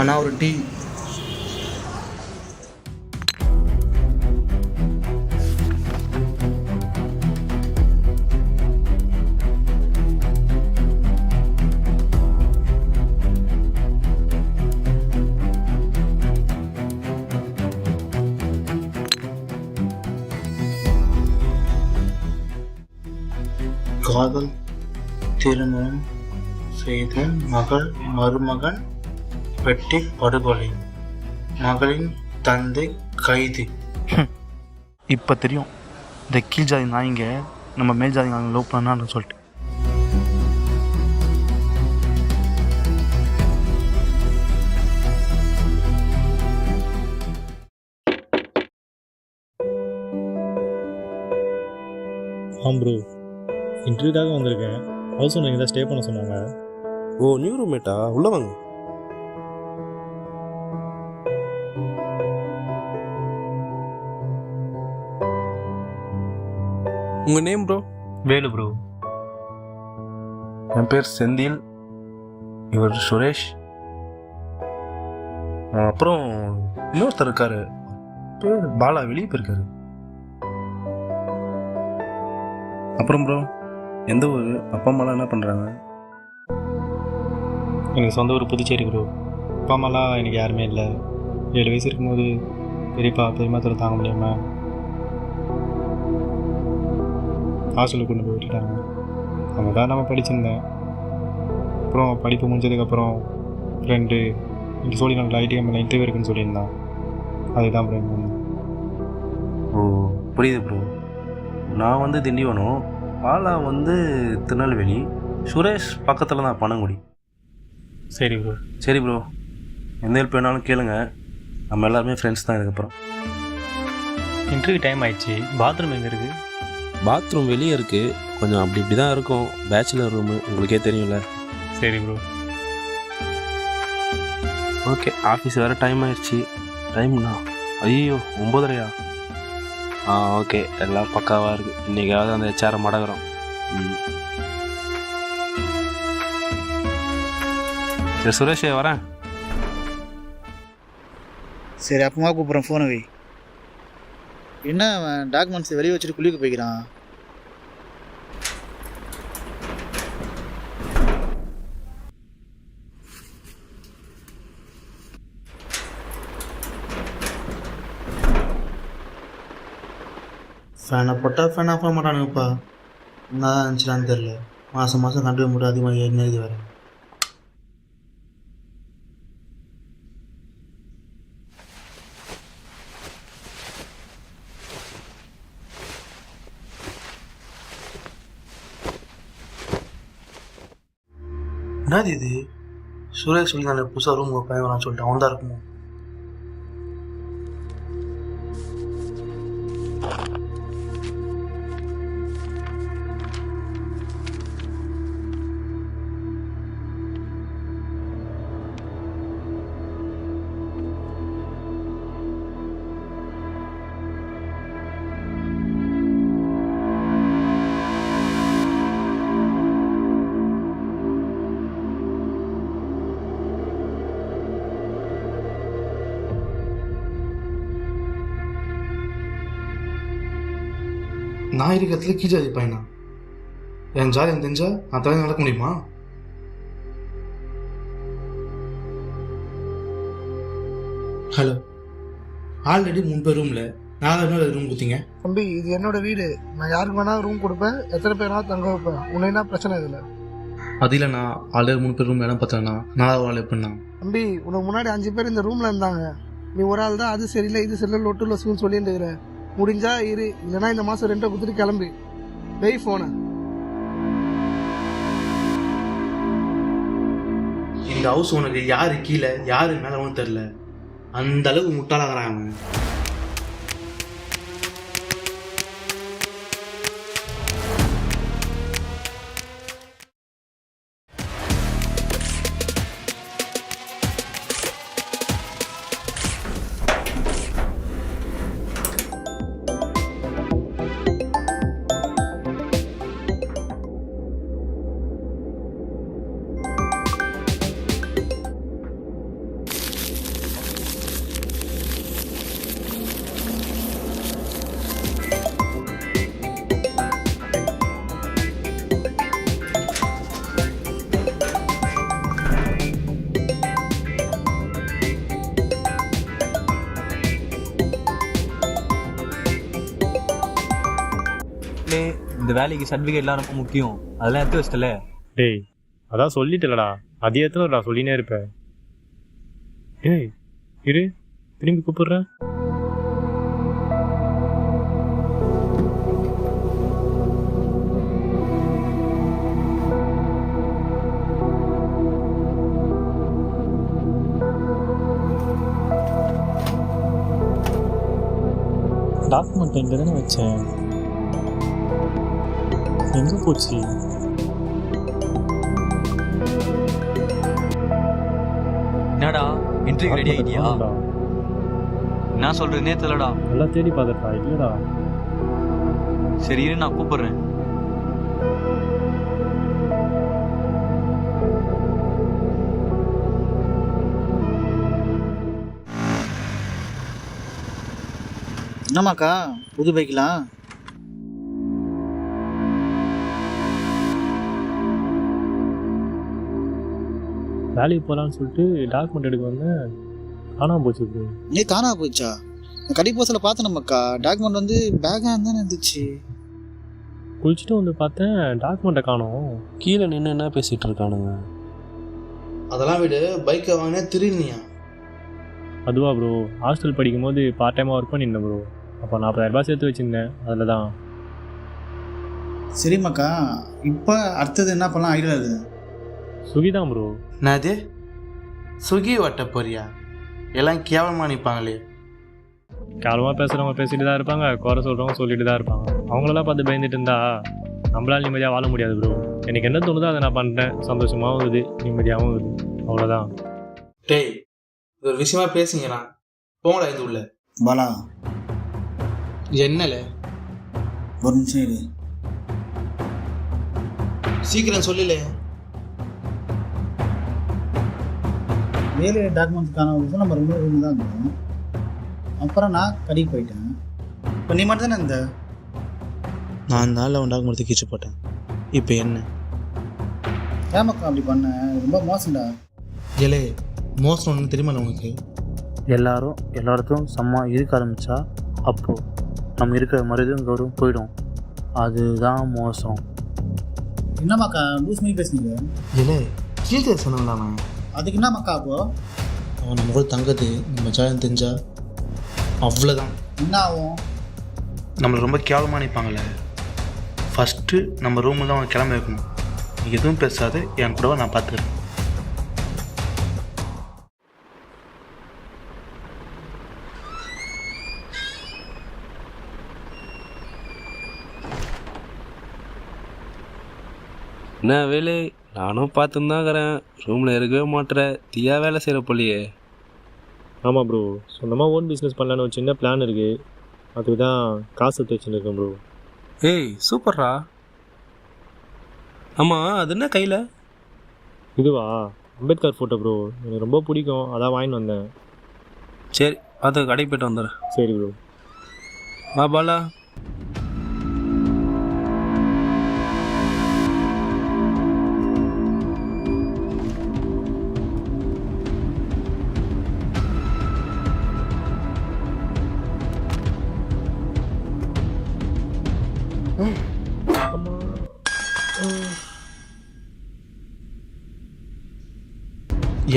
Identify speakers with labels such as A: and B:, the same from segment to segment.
A: அண்ணா ஒரு டீ. காதல் திருமணம் செய்த மகள் மருமகன் வெட்டி படுகொலை, மகளின் தந்தை கைது.
B: இப்போ தெரியும் இந்த கீழ் ஜாதி நாய்ங்க நம்ம மேல் ஜாதி நாங்கள் லவ் பண்ணான்னு சொல்லிட்டு.
C: ப்ரோ, இன்டர்வியூக்காக வந்திருக்கேன். ஹவுஸ் ஓனர் இங்கே தான் ஸ்டே பண்ண சொன்னாங்க.
D: ஓ, நியூ ரூம்மேட்டா? உள்ள வாங்க. உங்கள் நேம் ப்ரோ?
E: வேலு ப்ரோ.
B: என் பேர் செந்தில், இவர் சுரேஷ், அப்புறம் இன்னொருத்தர் இருக்காரு பேர் பாலா, வெளியே போயிருக்காரு. அப்புறம் ப்ரோ, எந்த ஊர்? அப்பா அம்மாலாம் என்ன பண்ணுறாங்க?
C: எனக்கு சொந்த ஊர் புதுச்சேரி ப்ரோ. அப்பா அம்மாலாம் எனக்கு யாருமே இல்லை. 7 வயசு இருக்கும்போது பெரியப்பா பெரியம்மா தூரம் தாங்க முடியாமல் ஹாஸ்டலுக்கு கொண்டு போய் விட்டுட்டாங்க. அவங்க தான் நம்ம படிச்சிருந்தேன். அப்புறம் படிப்பு முடிஞ்சதுக்கப்புறம் ஃப்ரெண்டு இங்கே சொல்லி நாங்கள் ஐடிஎம்மில் இன்டர்வியூ இருக்குன்னு சொல்லியிருந்தான். அதுதான் ப்ரோ இங்கே வந்தேன்.
D: ஓ, புரியுது ப்ரோ. நான் வந்து திண்டிவனம், பாலா வந்து திருநெல்வேலி, சுரேஷ் பக்கத்தில் தான் பனங்குடி.
C: சரி ப்ரோ.
D: சரி ப்ரோ, எந்த ஹெல்ப் வேணாலும் கேளுங்க. நம்ம எல்லாருமே ஃப்ரெண்ட்ஸ் தான் இதுக்கப்புறம்.
C: இன்டர்வியூ டைம் ஆயிடுச்சு. பாத்ரூம் எங்கே இருக்குது?
D: பாத்ரூம் வெளியே இருக்குது. கொஞ்சம் அப்படி இப்படி தான் இருக்கும். பேச்சுலர் ரூமு உங்களுக்கே தெரியும்ல.
C: சரி ப்ரோ.
D: ஓகே, ஆஃபீஸ் வேறு டைம் ஆயிடுச்சு. டைம்ண்ணா? ஐயோ, 9:30. ஓகே, எல்லாம் பக்காவாக இருக்குது. இன்றைக்காவது அந்த ஹெச்ஆரை மடக்கிறோம். சரி சுரேஷே, வரேன்.
A: சரி, அப்பமா கூப்பிட்றேன், ஃபோனை வை. என்ன அவன் டாக்குமெண்ட்ஸ் வெளியே வச்சுட்டு குளிக்க போய்க்கிறான்? ஃபேனை போட்டால் ஃபேன் ஆஃப் பண்ண மாட்டானுங்கப்பா. என்ன தான் இருந்துச்சுலான்னு தெரில. மாதம் மாதம் கண்டு மட்டும் அதிகமாக ஏறினது வேறு. என்னது இது? சுரேஷ் சொல்லி நான் புதுசாக ரூம் வைப்பேன் வேணான்னு சொல்லிட்டு அவன் தான் இருக்குமோ? நான் இருக்கிறதுல கீஜாதி பையனா? என் ஜாதி எனக்கு தெரிஞ்சா நான் தலை நடக்க முடியுமா? ஹலோ, ஆல்ரெடி 3 பேர் ரூமில் 4 பேர் ரூம் கொடுத்தீங்க.
F: தம்பி, இது என்னோட வீடு. நான் யாருக்கு வேணா ரூம் கொடுப்பேன், எத்தனை பேர் தங்க வைப்பேன். உன்னை என்ன பிரச்சனை இதில்?
C: அது இல்லை, நான் ஆல்ரெடி 3 பேர் ரூம் இடம் பார்த்தேன்னா 4வது ஆள் எப்படின்னா?
F: தம்பி, உனக்கு முன்னாடி 5 பேர் இந்த ரூமில் இருந்தாங்க. நீ ஒரு ஆள் தான் அது சரியில்லை இது சரியில்லை லொட்டு லொசுன்னு சொல்லிட்டு இருக்கிற. முடிஞ்சா இரு, இல்லைனா இந்த மாதம் ரெண்டை கொடுத்துட்டு கிளம்பு. வெய் ஃபோனை.
A: இந்த ஹவுஸ் உனக்கு யாரு கீழே யாரு மேலே ஒன்றும் தெரில. அந்த அளவுக்கு முட்டாளாகிறாங்க.
E: மாப்பிளே, இந்த வேலைக்கு சர்டிஃபிகேட்லாம் ரொம்ப முக்கியம். அதெல்லாம் எடுத்து வச்சிட்டல.
C: டேய் அதான் சொல்லிட்டலடா, அது எத்தனை சொல்லினே இருப்பேன். டேய் இரு, திரும்பி கூப்பிடுறேன். டாக்குமெண்ட் எங்கே தானே வச்சேன், எங்கே போச்சு?
E: என்னடா இன்டர்வியூ ரெடி ஆகிட்டியா?
C: ஆமாடா.
E: என்ன சொல்றேன்னே தெரியலடா.
C: நல்லா தேடி பார்த்துட்டா, இல்லைடா.
E: சரி இரு, நான் கூப்பிடுறேன்.
A: என்னம்மாக்கா புது பைக்கலாம்?
C: வேலைக்கு போகலான்னு சொல்லிட்டு டாக்குமெண்ட் எடுக்க வந்தேன், காணாமல் போச்சு ப்ரோ.
A: நீ தானா போச்சா? கடை போஸ்டில் பார்த்தேன் நம்மக்கா, டாக்குமெண்ட் வந்து பேக்காக தானே இருந்துச்சு.
C: குளிச்சுட்டு வந்து பார்த்தேன் டாக்குமெண்ட்டை காணோம்.
D: கீழே நின்று என்ன பேசிகிட்டு இருக்கானுங்க?
G: அதெல்லாம் விடு, பைக்கை வாங்கினா திருநியா?
C: அதுவா ப்ரோ, ஹாஸ்டல் படிக்கும்போது பார்ட் டைமாக ஒர்க் பண்ணியிருந்தேன் ப்ரோ. அப்போ 40,000 சேர்த்து வச்சுருந்தேன், அதில் தான்.
A: சரிம்மாக்கா, இப்போ அடுத்தது என்ன பண்ணலாம் ஐடியா இருக்குது?
C: சுகி தான் ப்ரோ.
G: என்னது சுகி வட்ட போறியா? எல்லாம் கேவலமாக நிற்பாங்களே.
C: கேவலமாக பேசுகிறவங்க பேசிட்டு தான் இருப்பாங்க, குறை சொல்கிறவங்க சொல்லிட்டு தான் இருப்பாங்க. அவங்களெல்லாம் பார்த்து பயந்துட்டு இருந்தா நம்மளால நிம்மதியாக வாழ முடியாது ப்ரோ. எனக்கு என்ன தோணுதோ அதை நான் பண்ணுறேன், சந்தோஷமாகவும் இருக்குது, நிம்மதியாகவும் இருக்குது, அவ்வளோதான்.
G: டேய், இது ஒரு விஷயமா பேசுங்கண்ணா. போங்கடா இது உள்ள.
A: பாலா
G: என்னல?
A: ஒரு நிமிஷம் இரு.
G: சீக்கிரம் சொல்லல.
A: வேலை டாக்குமெண்ட்ஸ்க்கான விஷயம் நம்ம 2 ரூம் தான் இருந்தோம். அப்புறம் நான் கடைக்கு போயிட்டேன். இப்போ நீ மட்டும் தானே இருந்த?
G: நான் தான் அவன் டாக்குமெண்ட் கீச்சு போட்டேன். இப்போ என்ன?
A: ஏமாக்கா அப்படி பண்ண? ரொம்ப மோசம்டா.
G: ஏலே, மோசம் ஒன்று தெரியுமா உனக்கு?
B: எல்லாரும் எல்லாத்துக்கும் செம்ம இருக்க ஆரம்பித்தா அப்போது நம்ம இருக்கிற மரியாதையும் கௌரவம் போயிடும். அதுதான் மோசம்.
A: என்னம்மாக்கா லூஸ் பண்ணி பேசுனீங்க?
G: ஏலே, கீழே சொன்னவன் அவன்.
A: அதுக்கு என்னம்மாக்கா அப்போ?
G: அவன் நம்ம கூட தங்கது நம்ம ஜாயம் தெரிஞ்சா அவ்வளோதான்.
A: என்ன ஆகும்?
G: நம்மளை ரொம்ப கேவலமாக நிற்பாங்களே. ஃபஸ்ட்டு நம்ம ரூமில் தான் அவன் கிளம்ப வைக்கணும். நீ எதுவும் பேசாது, என் கூடவா நான் பார்த்துக்கிறேன்.
D: என்ன வேலை? நானும் பார்த்துன்னு தான் இருக்கிறேன். ரூமில் இருக்கவே மாட்டேற, தீயா வேலை செய்கிற போலியே.
C: ஆமாம் ப்ரோ, சொந்தமாக ஓன் பிஸ்னஸ் பண்ணலான்னு ஒரு சின்ன பிளான் இருக்குது. அதுக்கு தான் காசு எடுத்து வச்சுருக்கேன் ப்ரோ.
D: ஏய் சூப்பர்ரா. ஆமாம், அது என்ன கையில்?
C: இதுவா, அம்பேத்கர் ஃபோட்டோ ப்ரோ. எனக்கு ரொம்ப பிடிக்கும், அதான் வாங்கிட்டு வந்தேன்.
D: சரி, அது கடைக்கு போய்ட்டு வந்துடுறேன்.
C: சரி ப்ரோ.
D: வா பாலா.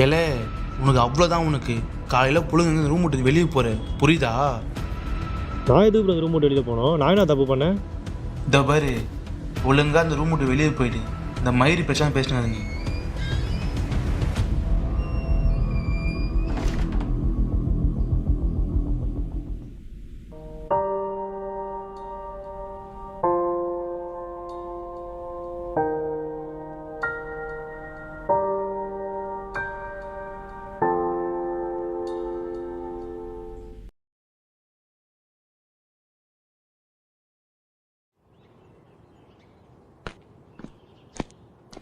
G: ஏலே, உனக்கு அவ்வளோதான். உனக்கு காலையில் புழுங்க ரூம் விட்டு வெளியே போகிற, புரியுதா?
C: நான் எதுக்கு ப்ரோ ரூம் விட்டு வெளியே போனோம்? நான் என்ன தப்பு பண்ணேன்?
G: இந்த பாரு, ஒழுங்காக அந்த ரூம் விட்டு வெளியே போயிடு. இந்த மயிறு பிரச்சனை பேசினாதுங்க.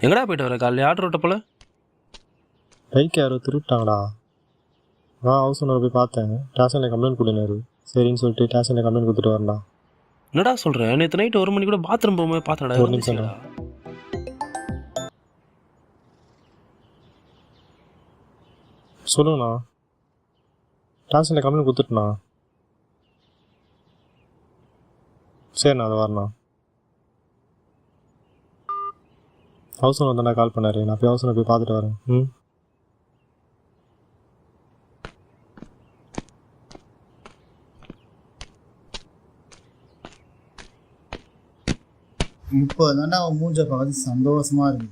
D: எங்கடா போயிட்டு வர? காலையில் ஆர்டர் விட்ட போல.
C: பைக் யாரோ திருட்டாங்களா? நான் ஹவுஸ் ஓனரை போய் பார்த்தேன், ஸ்டேஷனில் கம்ப்ளைண்ட் கொடுனாரு. சரின்னு சொல்லிட்டு ஸ்டேஷனில் கம்ப்ளைண்ட் கொடுத்துட்டு வரேன்டா.
D: என்னடா சொல்கிறேன்? நேற்று நைட்டு 1 மணி கூட பாத்ரூம் போகும்போது பார்த்தடா.
C: ஒரு நிமிஷம்டா. சொல்லுங்கண்ணா, ஸ்டேஷனில் கம்ப்ளைண்ட் கொடுத்துட்டுண்ணா. சரிண்ணா, அது வரண்ணா. ஹவுஸ் ஓனர் தானே கால் பண்ணாரு, நான் போய் ஹவுஸ் ஓனர் போய் பார்த்துட்டு வரேன். ம்.
A: இப்போ தானே அவன் மூஞ்ச பார்த்து சந்தோஷமா இருக்கு.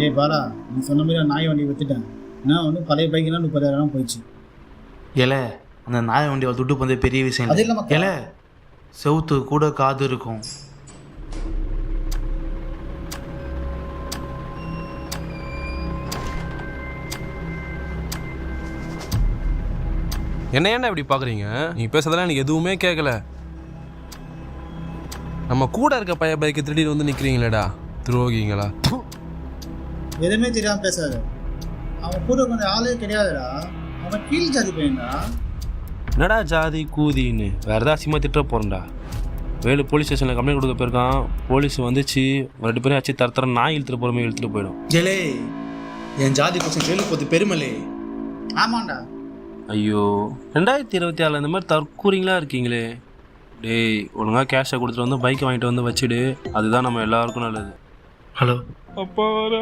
A: ஏய் பாலா, நீ சொன்ன மாதிரி நான் நாய் வண்டி வித்துட்டேன். நான் வந்து பழைய பைக்கெல்லாம் 30,000 போயிடுச்சு.
G: ஏல அந்த நாய் வண்டி துட்டு வந்து பெரிய விஷயம்
A: அது
G: இல்லை.
A: இல்லாம
G: ஏல செவுத்து கூட காது இருக்கும்.
D: என்ன இப்படி பார்க்குறீங்க? நீங்கள் பேசுறதெல்லாம் எனக்கு எதுவுமே கேட்கல. நம்ம கூட இருக்க பையன் பைக்கை திடீர்னு வந்து நிற்கிறீங்களேடா, துரோகிங்களா?
A: எதுவுமே தெரியாம பேசாத. அவன் கூட கொஞ்சம் ஆளே கிடையாதுடா. அவன் கீழ் ஜாதி பையன்டா.
D: என்னடா ஜாதி கூதின்னு வேறு ஏதாவது அசிமா திட்ட போகிறேன்டா. வேலு போலீஸ் ஸ்டேஷனில் கம்ப்ளைண்ட் கொடுக்க போயிருக்கான். போலீஸ் வந்துச்சு, 2 பேரும் ஆச்சு தர நாய் இழுத்துட்டு போகிற மாதிரி இழுத்துட்டு போயிடும்.
G: ஜெலே என் ஜாதி கொஸ்டின் வேலு போது பெருமலே.
A: ஆமாண்டா.
D: ஐயோ 2024 இந்த மாதிரி தற்கூறிங்களா இருக்கீங்களே. டேய் ஒழுங்காக கேஷை கொடுத்துட்டு வந்து பைக்கை வாங்கிட்டு வந்து வச்சுடு, அதுதான் நம்ம எல்லாருக்கும் நல்லது.
G: ஹலோ
C: அப்பா வர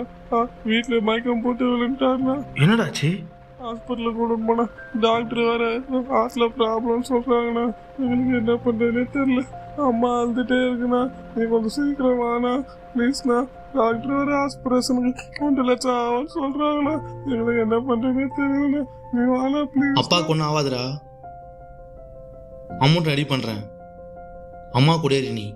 C: வீட்டில் மயக்கம் போட்டு விழுந்துட்டாருண்ணா.
G: என்னடாச்சு?
C: ஹாஸ்பிட்டலுக்கு கொண்டு போனா டாக்டர் வேற ஹார்ட்ல ப்ராப்ளம் சொல்றாங்கண்ணா. எங்களுக்கு என்ன பண்றதுன்னே தெரியல. அம்மா அழுதுட்டே இருக்குண்ணா. நீ கொஞ்சம் சீக்கிரம் வாண்ணா ப்ளீஸ்ண்ணா. டாக்டர் வேற ஆஸ்பிரேஷனுக்கு 2 லட்சம் ஆகும்னு சொல்றாங்கண்ணா. எங்களுக்கு என்ன பண்றதுன்னே தெரியலண்ணா. நீ வாண்ணா ப்ளீஸ்.
G: அப்பாவுக்கு ஒன்றும் ஆகாதுடா, அமௌண்ட் ரெடி பண்ணுறேன். அம்மா கூட இரு நீ.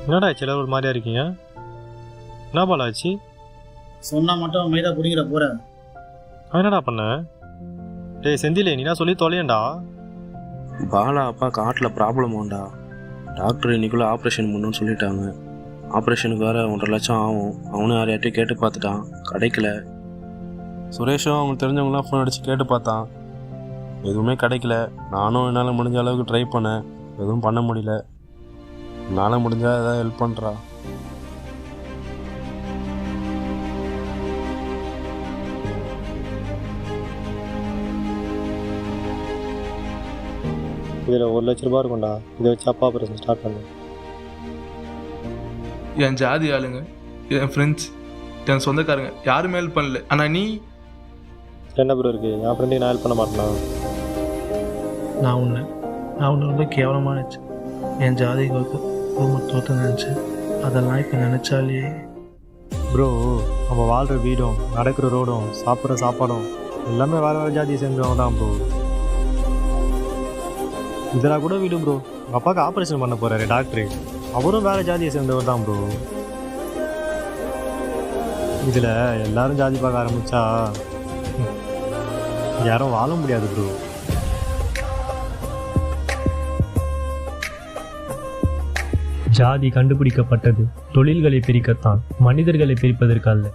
C: என்னடா ஆச்சு? ஒரு மாதிரியா இருக்கீங்க. என்ன பாலா ஆச்சு?
A: சொன்னா மட்டும் மைதா குடிக்கிற போற.
C: என்னடா பண்ண? டேய் செந்திலே, நீனா சொல்லி தொலையண்டா.
D: பாலா அப்பா காட்டில் ப்ராப்ளம் உண்டா. டாக்டர் இன்னைக்குள்ளே ஆப்ரேஷன் பண்ணணும்னு சொல்லிட்டாங்க. ஆப்ரேஷனுக்கு வேறு 1.5 லட்சம் ஆகும். அவனும் யாரையாட்டையும் கேட்டு பார்த்துட்டான், கிடைக்கல. சுரேஷும் அவங்களுக்கு தெரிஞ்சவங்களாம் ஃபோன் அடித்து கேட்டு பார்த்தான், எதுவுமே கிடைக்கல. நானும் என்னால் முடிஞ்ச அளவுக்கு ட்ரை பண்ணேன், எதுவும் பண்ண முடியல. என்னால் முடிஞ்சால் ஏதாவது ஹெல்ப் பண்ணுறா.
C: இதில் 1 லட்ச ரூபா இருக்கும்டா. இதை வச்சு அப்பா ஆப்ரேஷன் ஸ்டார்ட் பண்ணு.
H: என் ஜாதி ஆளுங்க, என் ஃப்ரெண்ட்ஸ், என் சொந்தக்காரங்க யாருமே ஹெல்ப் பண்ணல. ஆனால் நீ
C: என்ன ப்ரோ இருக்குது? என் ஃப்ரெண்டுக்கு நான் ஹெல்ப் பண்ண மாட்டேனா?
F: நான் ஒன்று ரொம்ப கேவலமாக நினச்சேன். என் ஜாதிகளுக்கு ரொம்ப தோற்று நினச்சேன். அதெல்லாம் இப்போ நினச்சாலே
C: ப்ரோ, நம்ம வாழ்கிற வீடும் நடக்கிற ரோடும் சாப்பிட்ற சாப்பாடும் எல்லாமே வேறு வேறு ஜாதியை சேர்ந்தவங்க தான் ப்ரோ. இதெல்லாம் கூட வீடு ப்ரோ. உங்கள் அப்பாவுக்கு ஆப்ரேஷன் பண்ண போகிறாரு டாக்டரு, அவரும் வேறு ஜாதியை சேர்ந்தவர் தான் ப்ரோ. இதில் எல்லாரும் ஜாதி பார்க்க ஆரம்பித்தா யாரும் வாழ முடியாது ப்ரோ.
I: ஜாதி கண்டுபிடிக்கப்பட்டது தொழில்களை பிரிக்கத்தான், மனிதர்களை பிரிப்பதற்கு அல்ல.